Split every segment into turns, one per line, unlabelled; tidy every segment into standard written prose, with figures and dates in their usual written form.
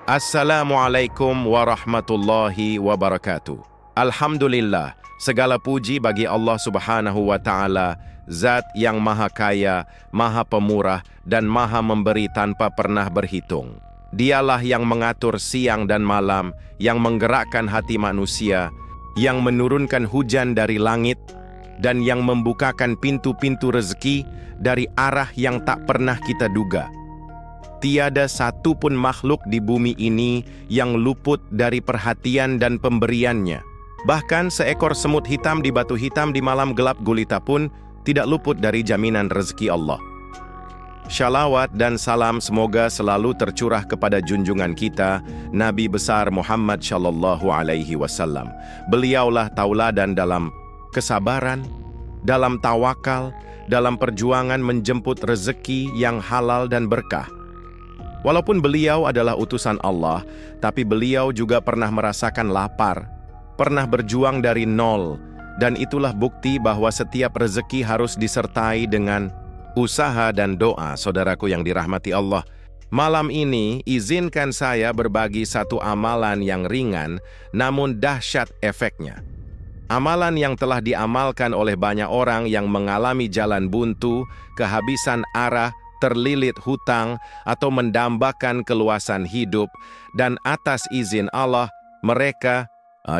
Assalamualaikum warahmatullahi wabarakatuh. Alhamdulillah, segala puji bagi Allah Subhanahu wa Ta'ala, Zat yang Maha Kaya, Maha Pemurah, dan Maha Memberi tanpa pernah berhitung. Dialah yang mengatur siang dan malam, yang menggerakkan hati manusia, yang menurunkan hujan dari langit, dan yang membukakan pintu-pintu rezeki dari arah yang tak pernah kita duga. Tiada satu pun makhluk di bumi ini yang luput dari perhatian dan pemberiannya. Bahkan seekor semut hitam di batu hitam di malam gelap gulita pun tidak luput dari jaminan rezeki Allah. Shalawat dan salam semoga selalu tercurah kepada junjungan kita, Nabi besar Muhammad Shallallahu Alaihi Wasallam. Beliaulah tauladan dalam kesabaran, dalam tawakal, dalam perjuangan menjemput rezeki yang halal dan berkah. Walaupun beliau adalah utusan Allah, tapi beliau juga pernah merasakan lapar, pernah berjuang dari nol, dan itulah bukti bahwa setiap rezeki harus disertai dengan usaha dan doa, saudaraku yang dirahmati Allah. Malam ini, izinkan saya berbagi satu amalan yang ringan, namun dahsyat efeknya. Amalan yang telah diamalkan oleh banyak orang yang mengalami jalan buntu, kehabisan arah, terlilit hutang, atau mendambakan keluasan hidup, dan atas izin Allah, mereka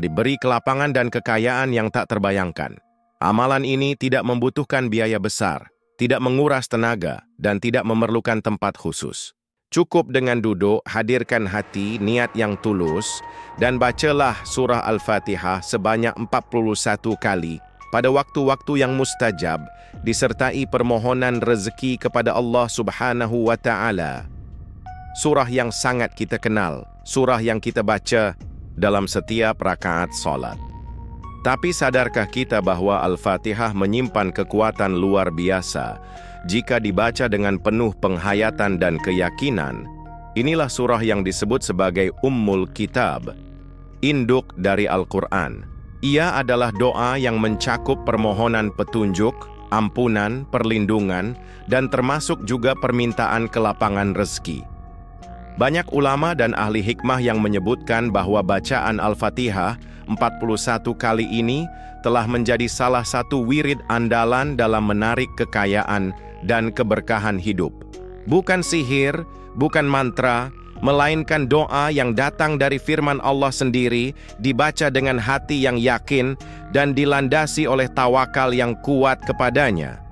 diberi kelapangan dan kekayaan yang tak terbayangkan. Amalan ini tidak membutuhkan biaya besar, tidak menguras tenaga, dan tidak memerlukan tempat khusus. Cukup dengan duduk, hadirkan hati, niat yang tulus, dan bacalah surah Al-Fatihah sebanyak 41 kali, pada waktu-waktu yang mustajab, disertai permohonan rezeki kepada Allah Subhanahu wa Ta'ala. Surah yang sangat kita kenal, surah yang kita baca dalam setiap rakaat salat. Tapi sadarkah kita bahwa Al-Fatihah menyimpan kekuatan luar biasa jika dibaca dengan penuh penghayatan dan keyakinan? Inilah surah yang disebut sebagai Ummul Kitab, induk dari Al-Quran. Ia adalah doa yang mencakup permohonan petunjuk, ampunan, perlindungan, dan termasuk juga permintaan kelapangan rezeki. Banyak ulama dan ahli hikmah yang menyebutkan bahwa bacaan Al-Fatihah 41 kali ini telah menjadi salah satu wirid andalan dalam menarik kekayaan dan keberkahan hidup. Bukan sihir, bukan mantra, melainkan doa yang datang dari firman Allah sendiri, dibaca dengan hati yang yakin, dan dilandasi oleh tawakal yang kuat kepadanya.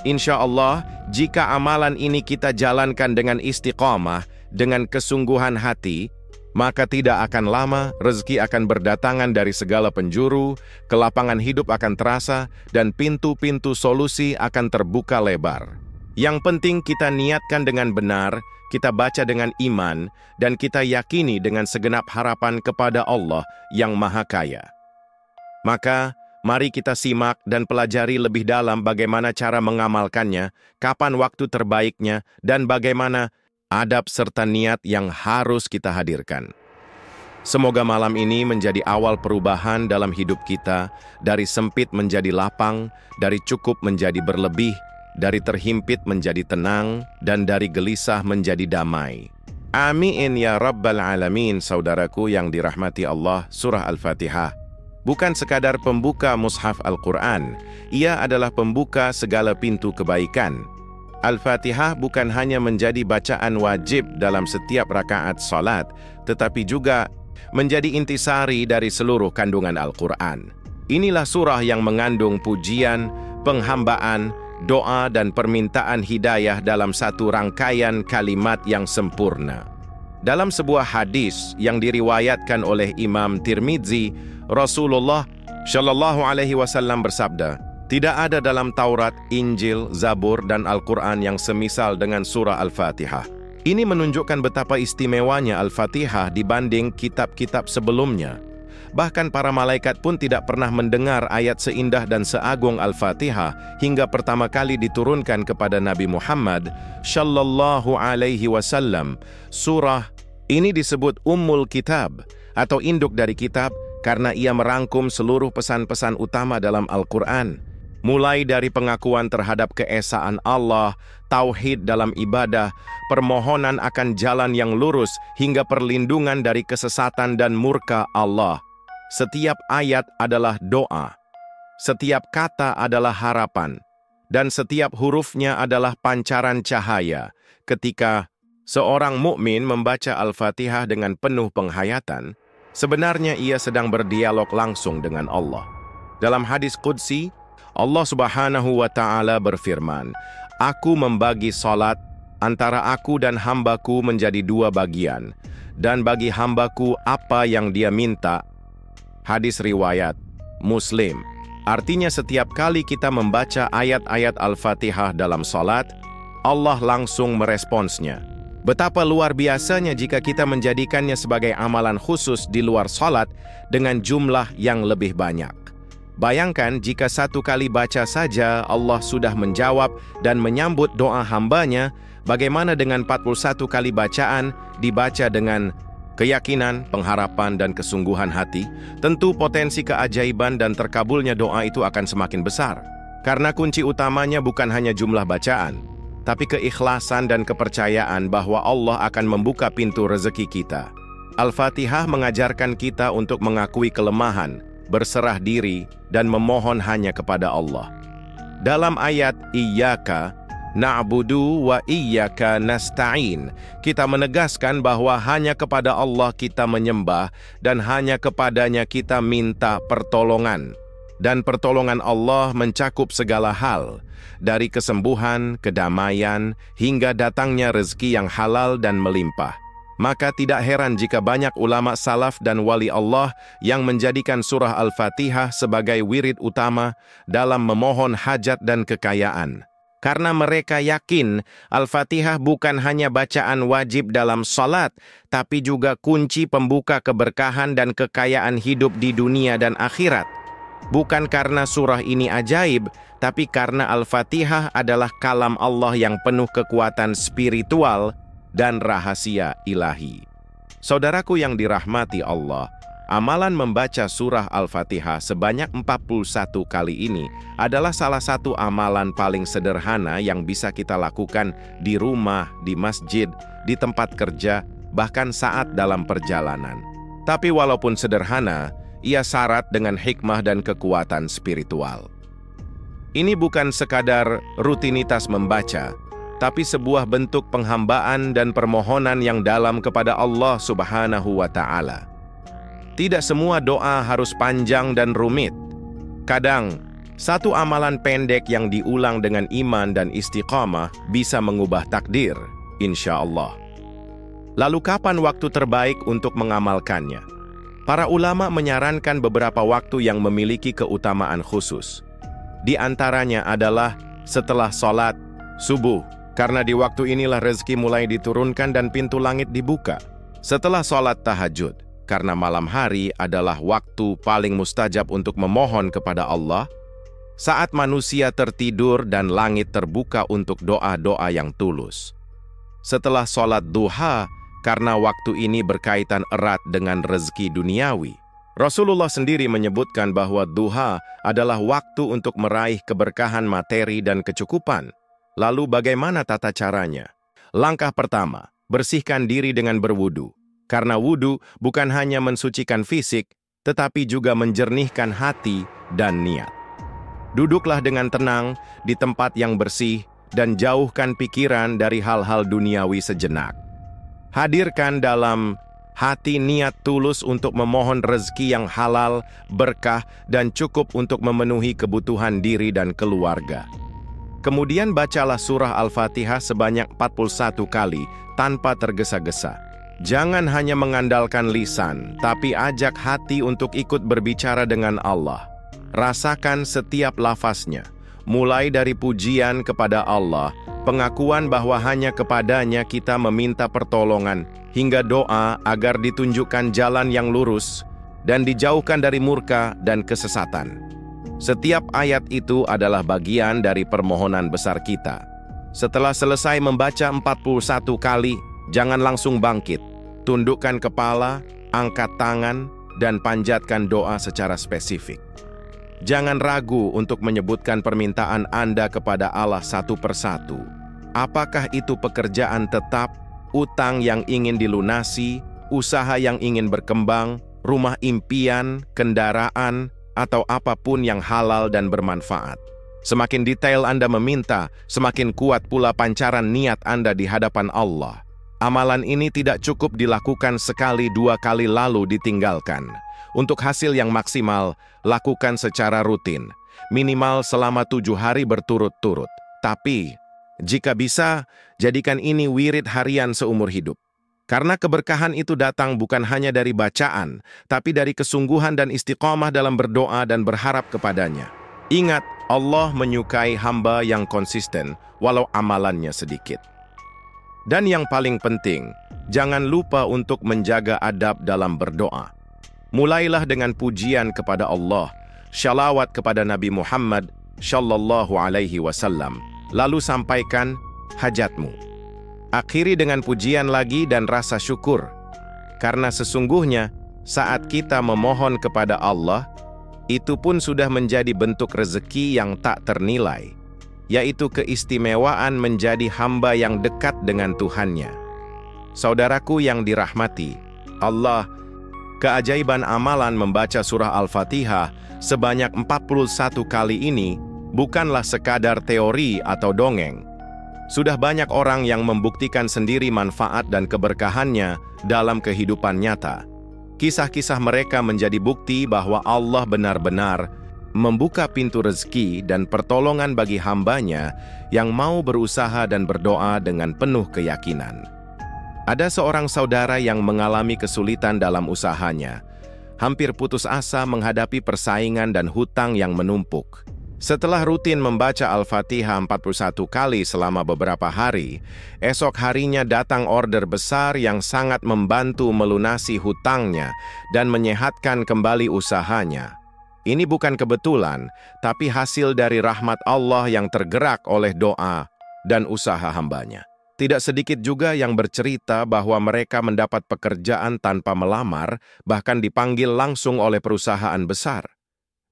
Insya Allah, jika amalan ini kita jalankan dengan istiqamah, dengan kesungguhan hati, maka tidak akan lama rezeki akan berdatangan dari segala penjuru, kelapangan hidup akan terasa, dan pintu-pintu solusi akan terbuka lebar. Yang penting kita niatkan dengan benar, kita baca dengan iman, dan kita yakini dengan segenap harapan kepada Allah yang Maha Kaya. Maka, mari kita simak dan pelajari lebih dalam bagaimana cara mengamalkannya, kapan waktu terbaiknya, dan bagaimana adab serta niat yang harus kita hadirkan. Semoga malam ini menjadi awal perubahan dalam hidup kita, dari sempit menjadi lapang, dari cukup menjadi berlebih, dari terhimpit menjadi tenang, dan dari gelisah menjadi damai. Amin ya Rabbal Alamin, saudaraku yang dirahmati Allah. Surah Al-Fatihah bukan sekadar pembuka mushaf Al-Quran, ia adalah pembuka segala pintu kebaikan. Al-Fatihah bukan hanya menjadi bacaan wajib dalam setiap rakaat salat, tetapi juga menjadi intisari dari seluruh kandungan Al-Quran. Inilah surah yang mengandung pujian, penghambaan, doa dan permintaan hidayah dalam satu rangkaian kalimat yang sempurna. Dalam sebuah hadis yang diriwayatkan oleh Imam Tirmidzi, Rasulullah Shallallahu Alaihi Wasallam bersabda, tidak ada dalam Taurat, Injil, Zabur, dan Al-Quran yang semisal dengan surah Al-Fatihah. Ini menunjukkan betapa istimewanya Al-Fatihah dibanding kitab-kitab sebelumnya. Bahkan para malaikat pun tidak pernah mendengar ayat seindah dan seagung Al-Fatihah hingga pertama kali diturunkan kepada Nabi Muhammad Shallallahu Alaihi Wasallam. Surah ini disebut Ummul Kitab atau induk dari kitab karena ia merangkum seluruh pesan-pesan utama dalam Al-Quran. mulai dari pengakuan terhadap keesaan Allah, tauhid dalam ibadah, permohonan akan jalan yang lurus, hingga perlindungan dari kesesatan dan murka Allah. Setiap ayat adalah doa, setiap kata adalah harapan, dan setiap hurufnya adalah pancaran cahaya. Ketika seorang mukmin membaca Al-Fatihah dengan penuh penghayatan, sebenarnya ia sedang berdialog langsung dengan Allah. Dalam hadis qudsi, Allah Subhanahu wa Ta'ala berfirman, "Aku membagi salat antara aku dan hambaku menjadi dua bagian, dan bagi hambaku apa yang dia minta." Hadis riwayat Muslim. Artinya setiap kali kita membaca ayat-ayat Al-Fatihah dalam salat, Allah langsung meresponsnya. Betapa luar biasanya jika kita menjadikannya sebagai amalan khusus di luar salat dengan jumlah yang lebih banyak. Bayangkan jika satu kali baca saja Allah sudah menjawab dan menyambut doa hambanya, bagaimana dengan 41 kali bacaan dibaca dengan keyakinan, pengharapan, dan kesungguhan hati? Tentu potensi keajaiban dan terkabulnya doa itu akan semakin besar. Karena kunci utamanya bukan hanya jumlah bacaan, tapi keikhlasan dan kepercayaan bahwa Allah akan membuka pintu rezeki kita. Al-Fatihah mengajarkan kita untuk mengakui kelemahan, berserah diri, dan memohon hanya kepada Allah. Dalam ayat Iyyaka na'budu wa iyyaka nasta'in, kita menegaskan bahwa hanya kepada Allah kita menyembah dan hanya kepadanya kita minta pertolongan. Dan pertolongan Allah mencakup segala hal, dari kesembuhan, kedamaian, hingga datangnya rezeki yang halal dan melimpah. Maka tidak heran jika banyak ulama salaf dan wali Allah yang menjadikan surah Al-Fatihah sebagai wirid utama dalam memohon hajat dan kekayaan. Karena mereka yakin Al-Fatihah bukan hanya bacaan wajib dalam salat, tapi juga kunci pembuka keberkahan dan kekayaan hidup di dunia dan akhirat. Bukan karena surah ini ajaib, tapi karena Al-Fatihah adalah kalam Allah yang penuh kekuatan spiritual dan rahasia ilahi. Saudaraku yang dirahmati Allah, amalan membaca surah Al-Fatihah sebanyak 41 kali ini adalah salah satu amalan paling sederhana yang bisa kita lakukan di rumah, di masjid, di tempat kerja, bahkan saat dalam perjalanan. Tapi walaupun sederhana, ia syarat dengan hikmah dan kekuatan spiritual. Ini bukan sekadar rutinitas membaca, tapi sebuah bentuk penghambaan dan permohonan yang dalam kepada Allah Subhanahu wa Ta'ala. Tidak semua doa harus panjang dan rumit. Kadang, satu amalan pendek yang diulang dengan iman dan istiqamah bisa mengubah takdir, insya Allah. Lalu kapan waktu terbaik untuk mengamalkannya? Para ulama menyarankan beberapa waktu yang memiliki keutamaan khusus. Di antaranya adalah setelah sholat subuh, karena di waktu inilah rezeki mulai diturunkan dan pintu langit dibuka. Setelah sholat tahajud, karena malam hari adalah waktu paling mustajab untuk memohon kepada Allah. Saat manusia tertidur dan langit terbuka untuk doa-doa yang tulus. Setelah sholat duha, karena waktu ini berkaitan erat dengan rezeki duniawi. Rasulullah sendiri menyebutkan bahwa duha adalah waktu untuk meraih keberkahan materi dan kecukupan. Lalu bagaimana tata caranya? Langkah pertama, bersihkan diri dengan berwudu. Karena wudu bukan hanya mensucikan fisik, tetapi juga menjernihkan hati dan niat. Duduklah dengan tenang di tempat yang bersih dan jauhkan pikiran dari hal-hal duniawi sejenak. Hadirkan dalam hati niat tulus untuk memohon rezeki yang halal, berkah, dan cukup untuk memenuhi kebutuhan diri dan keluarga. Kemudian bacalah surah Al-Fatihah sebanyak 41 kali tanpa tergesa-gesa. Jangan hanya mengandalkan lisan, tapi ajak hati untuk ikut berbicara dengan Allah. Rasakan setiap lafaznya, mulai dari pujian kepada Allah, pengakuan bahwa hanya kepadanya kita meminta pertolongan, hingga doa agar ditunjukkan jalan yang lurus dan dijauhkan dari murka dan kesesatan. Setiap ayat itu adalah bagian dari permohonan besar kita. Setelah selesai membaca 41 kali, jangan langsung bangkit. Tundukkan kepala, angkat tangan, dan panjatkan doa secara spesifik. Jangan ragu untuk menyebutkan permintaan Anda kepada Allah satu persatu. Apakah itu pekerjaan tetap, utang yang ingin dilunasi, usaha yang ingin berkembang, rumah impian, kendaraan, atau apapun yang halal dan bermanfaat. Semakin detail Anda meminta, semakin kuat pula pancaran niat Anda di hadapan Allah. Amalan ini tidak cukup dilakukan sekali dua kali lalu ditinggalkan. Untuk hasil yang maksimal, lakukan secara rutin, minimal selama 7 hari berturut-turut. Tapi, jika bisa, jadikan ini wirid harian seumur hidup. Karena keberkahan itu datang bukan hanya dari bacaan, tapi dari kesungguhan dan istiqamah dalam berdoa dan berharap kepadanya. Ingat, Allah menyukai hamba yang konsisten, walau amalannya sedikit. Dan yang paling penting, jangan lupa untuk menjaga adab dalam berdoa. Mulailah dengan pujian kepada Allah, shalawat kepada Nabi Muhammad Shallallahu Alaihi Wasallam, lalu sampaikan hajatmu. Akhiri dengan pujian lagi dan rasa syukur, karena sesungguhnya saat kita memohon kepada Allah, itu pun sudah menjadi bentuk rezeki yang tak ternilai, yaitu keistimewaan menjadi hamba yang dekat dengan Tuhannya. Saudaraku yang dirahmati Allah, keajaiban amalan membaca surah Al-Fatihah sebanyak 41 kali ini bukanlah sekadar teori atau dongeng. Sudah banyak orang yang membuktikan sendiri manfaat dan keberkahannya dalam kehidupan nyata. Kisah-kisah mereka menjadi bukti bahwa Allah benar-benar membuka pintu rezeki dan pertolongan bagi hambanya yang mau berusaha dan berdoa dengan penuh keyakinan. Ada seorang saudara yang mengalami kesulitan dalam usahanya, hampir putus asa menghadapi persaingan dan hutang yang menumpuk. Setelah rutin membaca Al-Fatihah 41 kali selama beberapa hari, esok harinya datang order besar yang sangat membantu melunasi hutangnya dan menyehatkan kembali usahanya. Ini bukan kebetulan, tapi hasil dari rahmat Allah yang tergerak oleh doa dan usaha hambanya. Tidak sedikit juga yang bercerita bahwa mereka mendapat pekerjaan tanpa melamar, bahkan dipanggil langsung oleh perusahaan besar.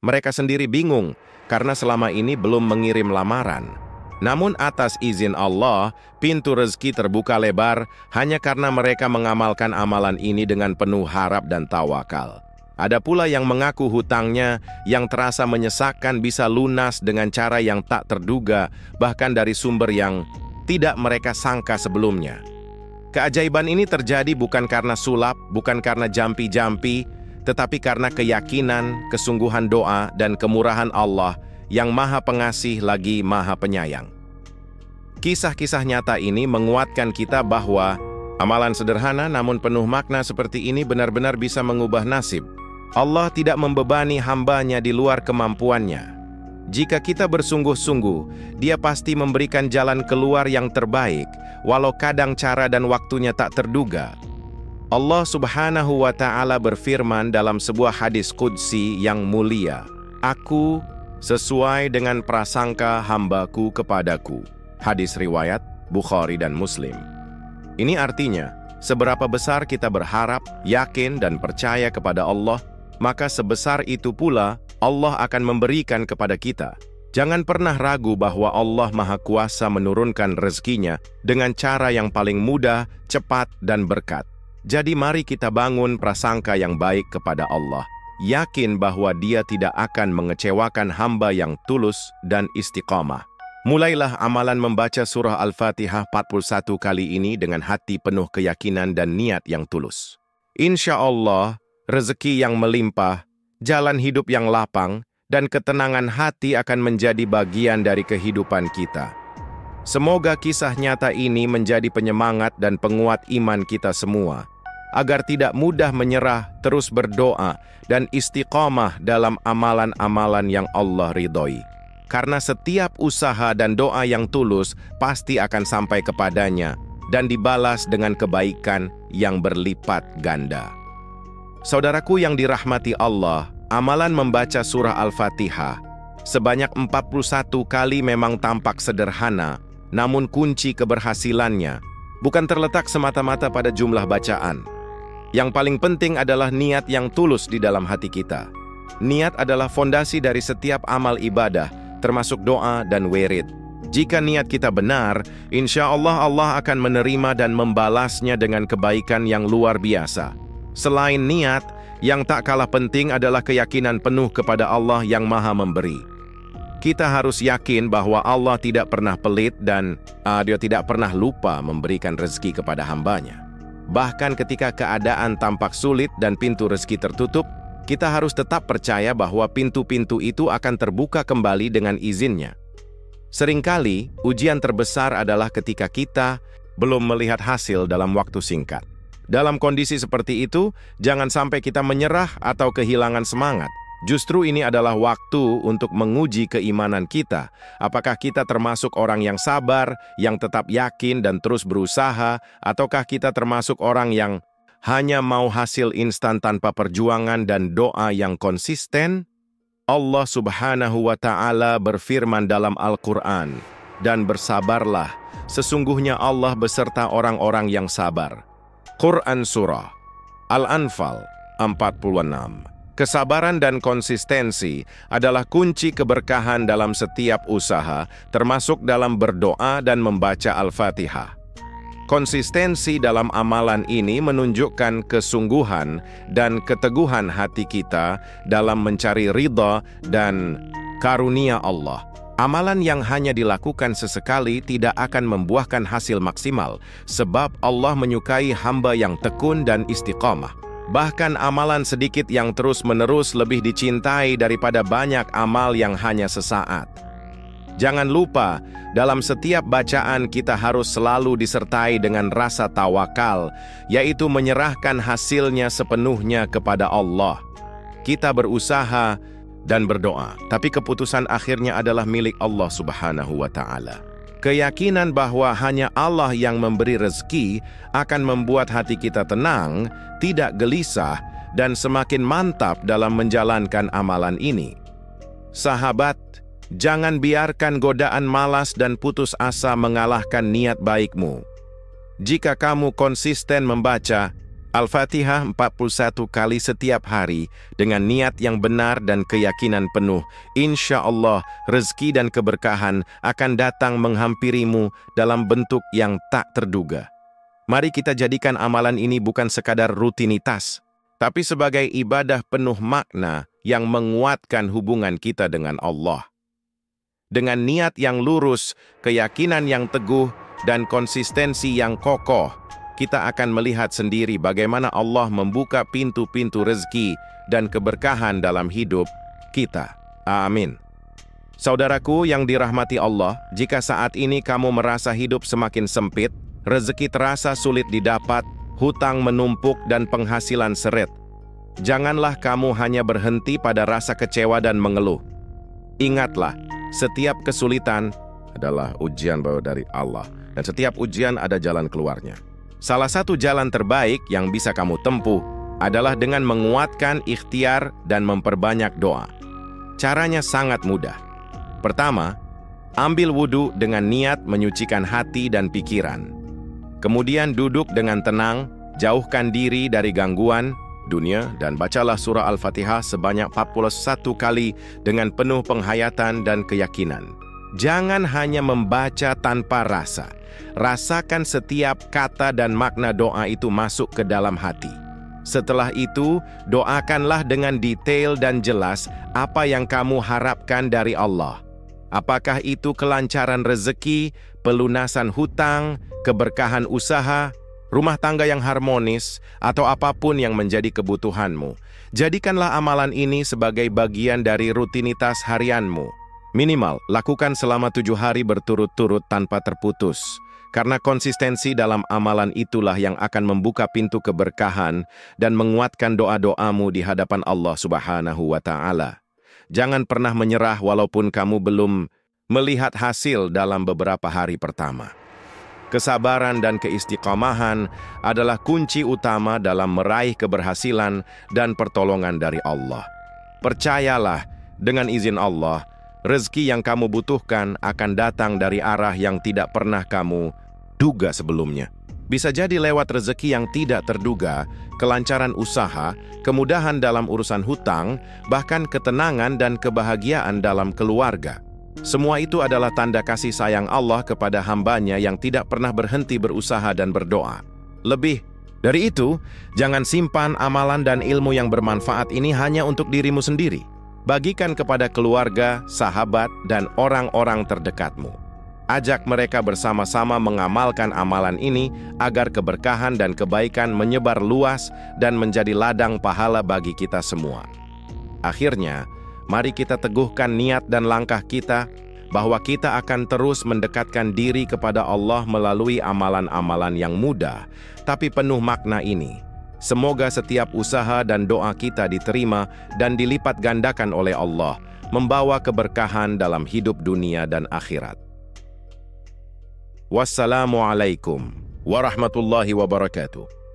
Mereka sendiri bingung, karena selama ini belum mengirim lamaran. Namun atas izin Allah, pintu rezeki terbuka lebar hanya karena mereka mengamalkan amalan ini dengan penuh harap dan tawakal. Ada pula yang mengaku hutangnya yang terasa menyesakkan bisa lunas dengan cara yang tak terduga, bahkan dari sumber yang tidak mereka sangka sebelumnya. Keajaiban ini terjadi bukan karena sulap, bukan karena jampi-jampi, tetapi karena keyakinan, kesungguhan doa, dan kemurahan Allah yang Maha Pengasih lagi Maha Penyayang. Kisah-kisah nyata ini menguatkan kita bahwa amalan sederhana namun penuh makna seperti ini benar-benar bisa mengubah nasib. Allah tidak membebani hambanya di luar kemampuannya. Jika kita bersungguh-sungguh, Dia pasti memberikan jalan keluar yang terbaik, walau kadang cara dan waktunya tak terduga. Allah Subhanahu wa Ta'ala berfirman dalam sebuah hadis qudsi yang mulia, "Aku sesuai dengan prasangka hambaku kepadaku." Hadis riwayat Bukhari dan Muslim. Ini artinya, seberapa besar kita berharap, yakin, dan percaya kepada Allah, maka sebesar itu pula Allah akan memberikan kepada kita. Jangan pernah ragu bahwa Allah Maha Kuasa menurunkan rezekinya dengan cara yang paling mudah, cepat, dan berkat. Jadi mari kita bangun prasangka yang baik kepada Allah, yakin bahwa Dia tidak akan mengecewakan hamba yang tulus dan istiqamah. Mulailah amalan membaca surah Al-Fatihah 41 kali ini dengan hati penuh keyakinan dan niat yang tulus. Insya Allah, rezeki yang melimpah, jalan hidup yang lapang, dan ketenangan hati akan menjadi bagian dari kehidupan kita. Semoga kisah nyata ini menjadi penyemangat dan penguat iman kita semua, agar tidak mudah menyerah, terus berdoa, dan istiqamah dalam amalan-amalan yang Allah ridhoi. Karena setiap usaha dan doa yang tulus pasti akan sampai kepadanya dan dibalas dengan kebaikan yang berlipat ganda. Saudaraku yang dirahmati Allah, amalan membaca surah Al-Fatihah sebanyak 41 kali memang tampak sederhana, namun kunci keberhasilannya bukan terletak semata-mata pada jumlah bacaan. Yang paling penting adalah niat yang tulus di dalam hati kita. Niat adalah fondasi dari setiap amal ibadah, termasuk doa dan wirid. Jika niat kita benar, insya Allah Allah akan menerima dan membalasnya dengan kebaikan yang luar biasa. Selain niat, yang tak kalah penting adalah keyakinan penuh kepada Allah yang Maha Memberi. Kita harus yakin bahwa Allah tidak pernah pelit dan Dia tidak pernah lupa memberikan rezeki kepada hambanya. Bahkan ketika keadaan tampak sulit dan pintu rezeki tertutup, kita harus tetap percaya bahwa pintu-pintu itu akan terbuka kembali dengan izinnya. Seringkali, ujian terbesar adalah ketika kita belum melihat hasil dalam waktu singkat. Dalam kondisi seperti itu, jangan sampai kita menyerah atau kehilangan semangat. Justru ini adalah waktu untuk menguji keimanan kita. Apakah kita termasuk orang yang sabar, yang tetap yakin dan terus berusaha, ataukah kita termasuk orang yang hanya mau hasil instan tanpa perjuangan dan doa yang konsisten? Allah Subhanahu wa Ta'ala berfirman dalam Al-Quran, "Dan bersabarlah, sesungguhnya Allah beserta orang-orang yang sabar." Quran Surah Al-Anfal 46. Kesabaran dan konsistensi adalah kunci keberkahan dalam setiap usaha, termasuk dalam berdoa dan membaca Al-Fatihah. Konsistensi dalam amalan ini menunjukkan kesungguhan dan keteguhan hati kita dalam mencari ridha dan karunia Allah. Amalan yang hanya dilakukan sesekali tidak akan membuahkan hasil maksimal, sebab Allah menyukai hamba yang tekun dan istiqamah. Bahkan amalan sedikit yang terus-menerus lebih dicintai daripada banyak amal yang hanya sesaat. Jangan lupa, dalam setiap bacaan kita harus selalu disertai dengan rasa tawakal, yaitu menyerahkan hasilnya sepenuhnya kepada Allah. Kita berusaha dan berdoa, tapi keputusan akhirnya adalah milik Allah Subhanahu wa Ta'ala. Keyakinan bahwa hanya Allah yang memberi rezeki akan membuat hati kita tenang, tidak gelisah, dan semakin mantap dalam menjalankan amalan ini. Sahabat, jangan biarkan godaan malas dan putus asa mengalahkan niat baikmu. Jika kamu konsisten membaca Al-Fatihah 41 kali setiap hari dengan niat yang benar dan keyakinan penuh, insya Allah rezeki dan keberkahan akan datang menghampirimu dalam bentuk yang tak terduga. Mari kita jadikan amalan ini bukan sekadar rutinitas, tapi sebagai ibadah penuh makna yang menguatkan hubungan kita dengan Allah. Dengan niat yang lurus, keyakinan yang teguh, dan konsistensi yang kokoh, kita akan melihat sendiri bagaimana Allah membuka pintu-pintu rezeki dan keberkahan dalam hidup kita. Amin. Saudaraku yang dirahmati Allah, jika saat ini kamu merasa hidup semakin sempit, rezeki terasa sulit didapat, hutang menumpuk dan penghasilan seret, janganlah kamu hanya berhenti pada rasa kecewa dan mengeluh. Ingatlah, setiap kesulitan adalah ujian bawa dari Allah, dan setiap ujian ada jalan keluarnya. Salah satu jalan terbaik yang bisa kamu tempuh adalah dengan menguatkan ikhtiar dan memperbanyak doa. Caranya sangat mudah. Pertama, ambil wudhu dengan niat menyucikan hati dan pikiran. Kemudian duduk dengan tenang, jauhkan diri dari gangguan dunia, dan bacalah surah Al-Fatihah sebanyak 41 kali dengan penuh penghayatan dan keyakinan. Jangan hanya membaca tanpa rasa. Rasakan setiap kata dan makna doa itu masuk ke dalam hati. Setelah itu, doakanlah dengan detail dan jelas apa yang kamu harapkan dari Allah. Apakah itu kelancaran rezeki, pelunasan hutang, keberkahan usaha, rumah tangga yang harmonis, atau apapun yang menjadi kebutuhanmu. Jadikanlah amalan ini sebagai bagian dari rutinitas harianmu. Minimal, lakukan selama 7 hari berturut-turut tanpa terputus. Karena konsistensi dalam amalan itulah yang akan membuka pintu keberkahan dan menguatkan doa-doamu di hadapan Allah Subhanahu wa Ta'ala. Jangan pernah menyerah walaupun kamu belum melihat hasil dalam beberapa hari pertama. Kesabaran dan keistiqamahan adalah kunci utama dalam meraih keberhasilan dan pertolongan dari Allah. Percayalah, dengan izin Allah, rezeki yang kamu butuhkan akan datang dari arah yang tidak pernah kamu duga sebelumnya. Bisa jadi lewat rezeki yang tidak terduga, kelancaran usaha, kemudahan dalam urusan hutang, bahkan ketenangan dan kebahagiaan dalam keluarga. Semua itu adalah tanda kasih sayang Allah kepada hambanya yang tidak pernah berhenti berusaha dan berdoa. Lebih dari itu, jangan simpan amalan dan ilmu yang bermanfaat ini hanya untuk dirimu sendiri. Bagikan kepada keluarga, sahabat, dan orang-orang terdekatmu. Ajak mereka bersama-sama mengamalkan amalan ini agar keberkahan dan kebaikan menyebar luas dan menjadi ladang pahala bagi kita semua. Akhirnya, mari kita teguhkan niat dan langkah kita bahwa kita akan terus mendekatkan diri kepada Allah melalui amalan-amalan yang mudah, tapi penuh makna ini. Semoga setiap usaha dan doa kita diterima dan dilipat gandakan oleh Allah, membawa keberkahan dalam hidup dunia dan akhirat. Wassalamualaikum warahmatullahi wabarakatuh.